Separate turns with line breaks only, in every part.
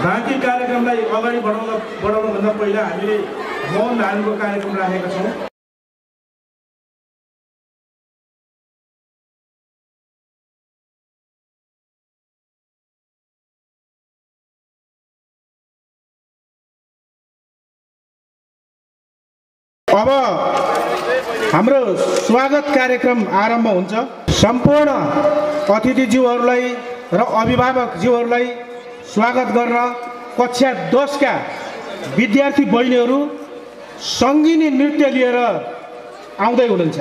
बाँकी कार्यक्रमलाई अगाडि बढाउनुभन्दा पहिला हामीले मौन धारणको कार्यक्रम राखेका छौँ। अब हाम्रो स्वागत कार्यक्रम आरम्भ हुन्छ। सम्पूर्ण अतिथिज्यूहरूलाई र अभिभावकज्यूहरूलाई स्वागत गर्न कक्षा 10 का विद्यार्थी बहिनीहरू सङ्गीनी नृत्य लिएर आउँदै हुनुहुन्छ।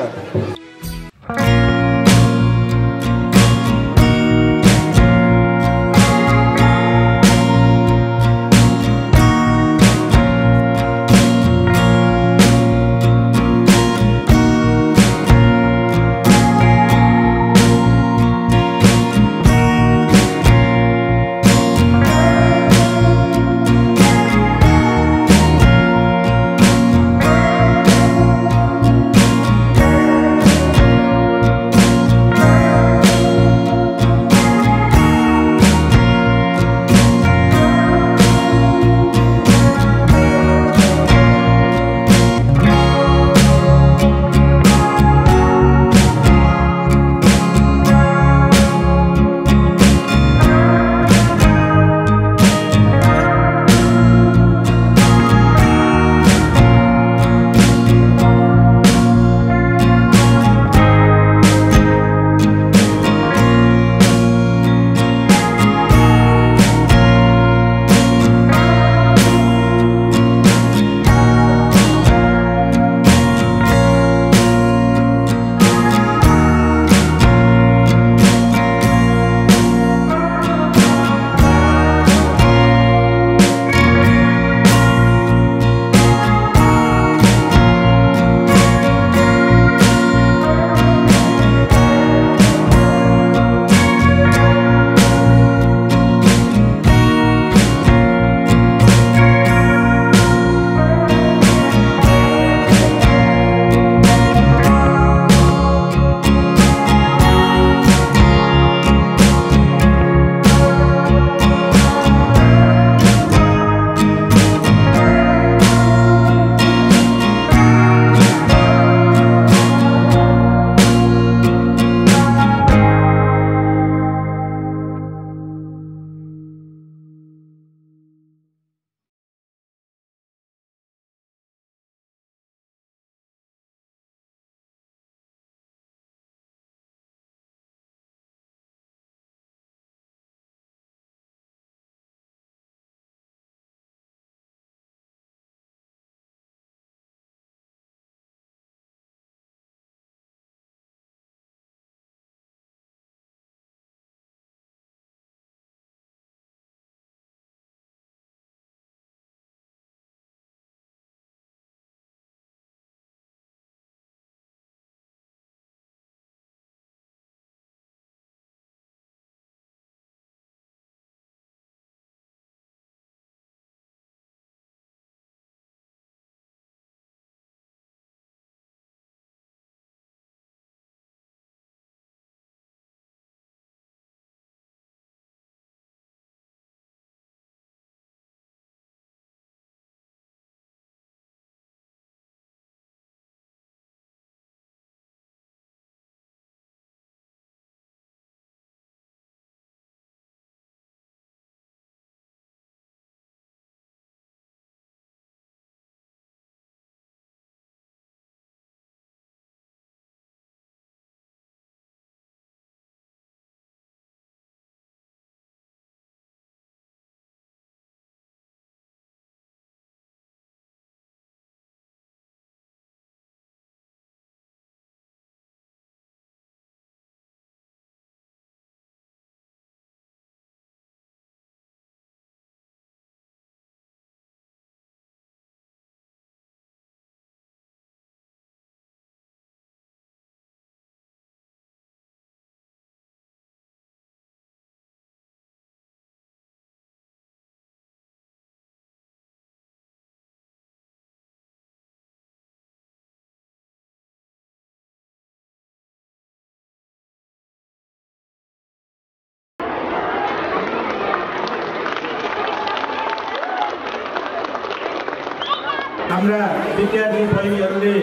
हाम्रा विद्यार्थी बहिनीहरूले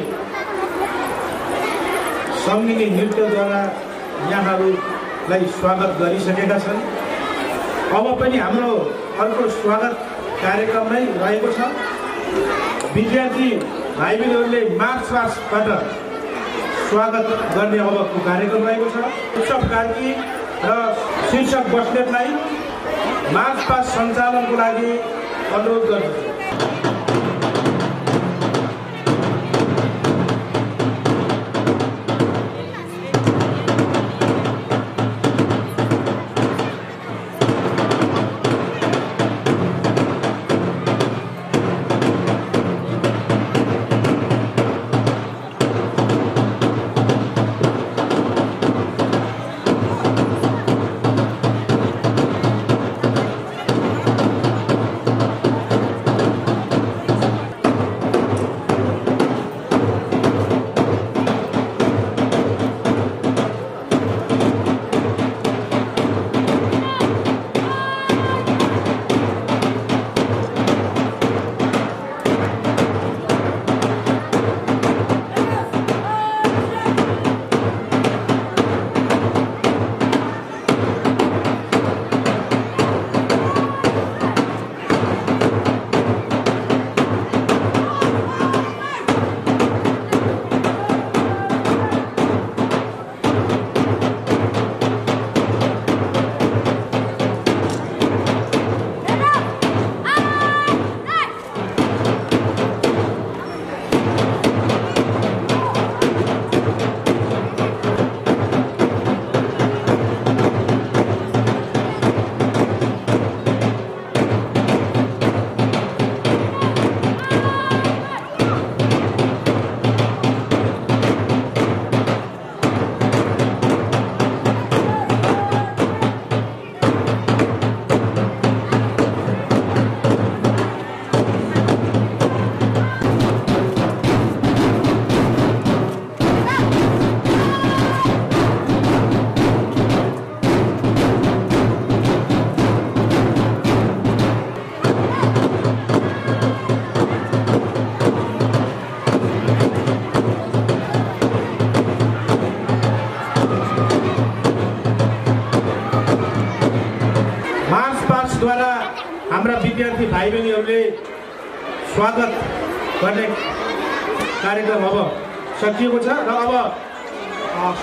सङ्गीत नृत्यद्वारा यहाँहरूलाई स्वागत गरिसकेका छन्। अब पनि हाम्रो अर्को स्वागत कार्यक्रम नै रहेको छ। विद्यार्थी भाइबहिनीहरूले मार्च पास्टबाट स्वागत गर्ने अबको कार्यक्रम रहेको छ। उत्सव कार्की र शीर्षक बस्नेतलाई मार्च पास्ट सञ्चालनको लागि अनुरोध गर्दछु। द्वारा हाम्रा विद्यार्थी भाइबहिनीहरूले स्वागत गर्ने कार्यक्रम अब सकिएको छ र अब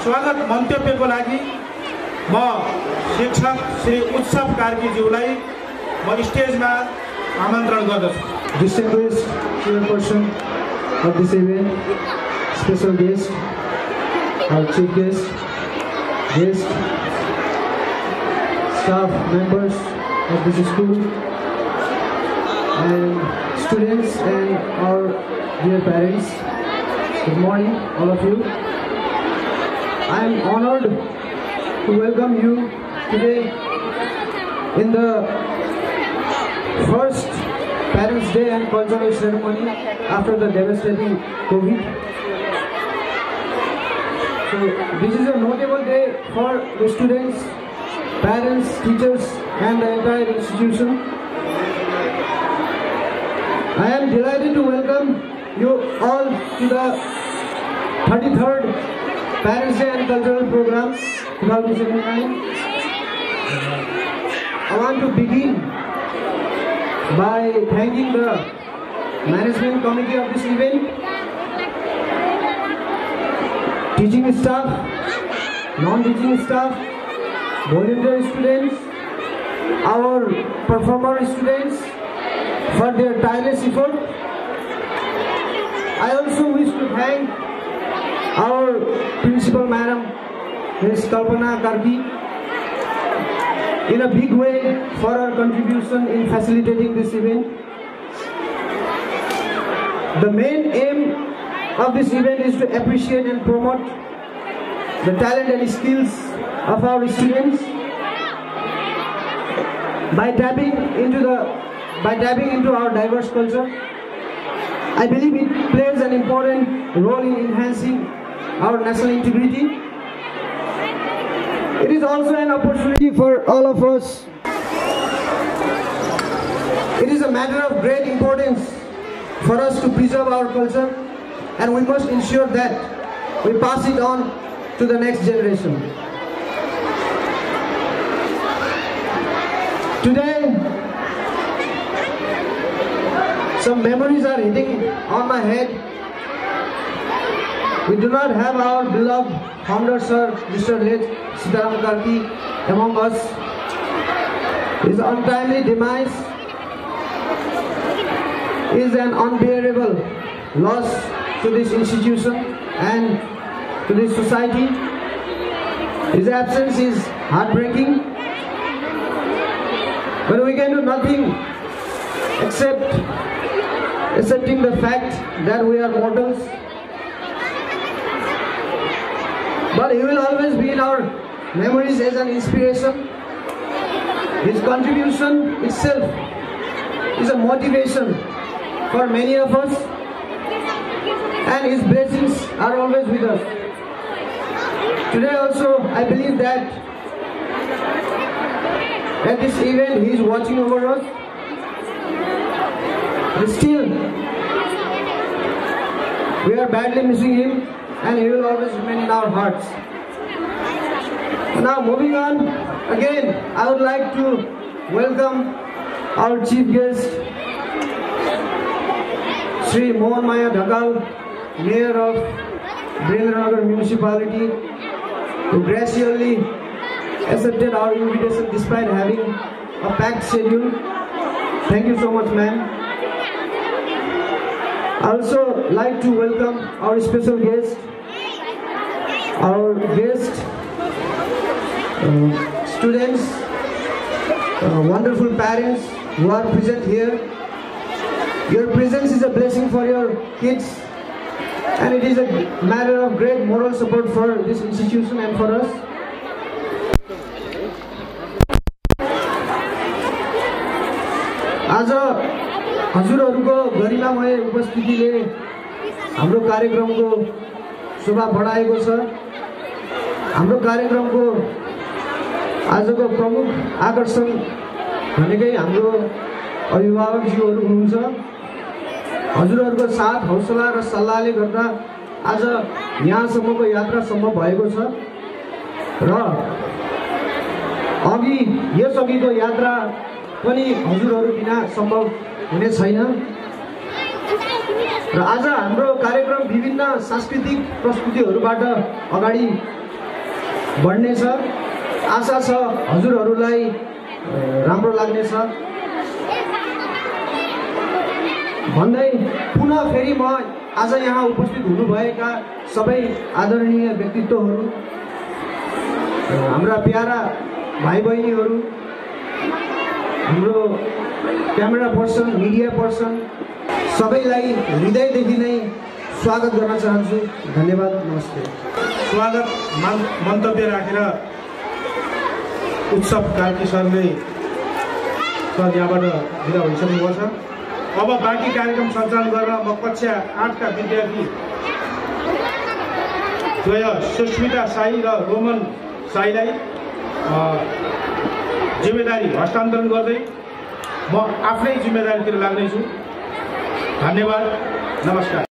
स्वागत मन्तव्यको लागि म शिक्षक श्री उत्सव कार्कीज्यूलाई म स्टेजमा आमन्त्रण गर्दछु।
Distinguished chairperson of this event, special guest, our chief guest, staff members of this school, and students and our dear parents. Good morning, all of you. I am honored to welcome you today in the first Parents' Day and cultural ceremony after the devastating COVID. So this is a notable day for the students, parents, teachers and the entire institution. I am delighted to welcome you all to the 33rd Parents' Day and Cultural Program 2079. I want to begin by thanking the management committee of this event, teaching staff, non-teaching staff, volunteer students, our performer students for their tireless effort. I also wish to thank our principal madam, Ms. Kalpana Karki, in a big way for her contribution in facilitating this event. The main aim of this event is to appreciate and promote the talent and skills of our students by tapping into our diverse culture. I believe it plays an important role in enhancing our national integrity. It is also an opportunity for all of us. It is a matter of great importance for us to preserve our culture, and we must ensure that we pass it on to the next generation. Today, some memories are hitting on my head. We do not have our beloved founder, Sir Mr. late Sitaram Karki, among us. His untimely demise is an unbearable loss to this institution and to this society. His absence is heartbreaking, but we can do nothing except accepting the fact that we are mortals. But he will always be in our memories as an inspiration. His contribution itself is a motivation for many of us, and his blessings are always with us. Today also, I believe that at this event he is watching over us. But still, we are badly missing him, and he will always remain in our hearts. Now moving on, again I would like to welcome our chief guest, Sri Mohan Maya Dhakal, Mayor of Virendranagar Municipality, who graciously accepted our invitation despite having a packed schedule. Thank you so much, ma'am. I also like to welcome our special guest, students, wonderful parents who are present here. Your presence is a blessing for your kids, and it is a matter of great moral support for this institution and for us. आज हजुरहरूको गरिमामय उपस्थितिले हाम्रो कार्यक्रमको शोभा बढाएको छ। हाम्रो कार्यक्रमको आजको प्रमुख आकर्षण भनेकै हाम्रो अभिभावकज्यूहरू हुनुहुन्छ। हजुरहरूको साथ हौसला र सल्लाहले गर्दा आज यहाँसम्मको यात्रा सम्भव भएको छ र यसअघिको यात्रा पनि हजुरहरू बिना सम्भव हुने छैन। र आज हाम्रो कार्यक्रम विभिन्न सांस्कृतिक प्रस्तुतिहरूबाट अगाडि बढ्नेछ। आशा छ हजुरहरूलाई राम्रो लाग्नेछ भन्दै पुनः फेरि म आज यहाँ उपस्थित हुनुभएका सबै आदरणीय व्यक्तित्वहरू, हाम्रा प्यारा भाइ बहिनीहरू, हाम्रो क्यामेरा पर्सन, मिडिया पर्सन, सबैलाई हृदयदेखि नै स्वागत गर्न चाहन्छु। धन्यवाद, नमस्ते।
स्वागत मन्तव्य राखेर उत्सव कार्की सरले यहाँबाट बिदा भइसक्नुभएको छ। अब बाँकी कार्यक्रम सञ्चालन गरेर म कक्षा 8 का विद्यार्थी द्वय सुस्मिता साई र रोमन साईलाई जिम्मेदारी हस्तान्तरण गर्दै म आफ्नै जिम्मेदारीतिर लाग्नेछु। धन्यवाद, नमस्कार।